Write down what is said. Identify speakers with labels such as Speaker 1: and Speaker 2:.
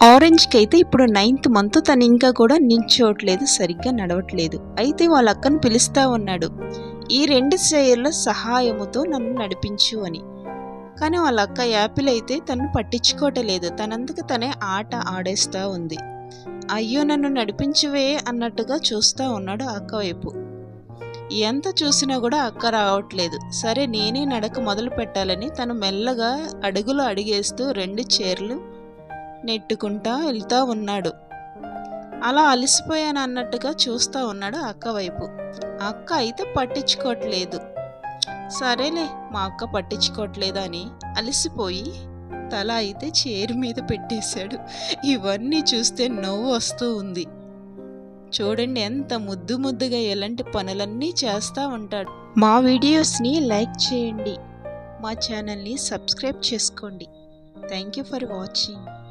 Speaker 1: ఆరెంజ్కి అయితే ఇప్పుడు 9th month, తను ఇంకా కూడా నిల్చోవట్లేదు, సరిగ్గా నడవట్లేదు. అయితే వాళ్ళ అక్కను పిలుస్తూ ఉన్నాడు, ఈ 2 చైర్ల సహాయముతో నన్ను నడిపించు అని. కానీ వాళ్ళ అక్క యాపిల్ అయితే తను పట్టించుకోవట్లేదు, తనందుకు తనే ఆట ఆడేస్తూ ఉంది. అయ్యో నన్ను నడిపించువే అన్నట్టుగా చూస్తూ ఉన్నాడు అక్క వైపు. ఎంత చూసినా కూడా అక్క రావట్లేదు. సరే నేనే నడక మొదలు పెట్టాలని తను మెల్లగా అడుగులు అడిగేస్తూ 2 చైర్లు నెట్టుకుంటా వెళ్తూ ఉన్నాడు. అలా అలసిపోయాను అన్నట్టుగా చూస్తూ ఉన్నాడు అక్క వైపు. అక్క అయితే పట్టించుకోవట్లేదు. సరేలే మా అక్క పట్టించుకోవట్లేదు అని అలసిపోయి తల అయితే చైర్ మీద పెట్టేశాడు. ఇవన్నీ చూస్తే నవ్వు వస్తూ ఉంది. చూడండి ఎంత ముద్దు ముద్దుగా ఎలాంటి పనులన్నీ చేస్తూ ఉంటాడు. మా వీడియోస్ని లైక్ చేయండి, మా ఛానల్ని సబ్స్క్రైబ్ చేసుకోండి. Thank you for watching.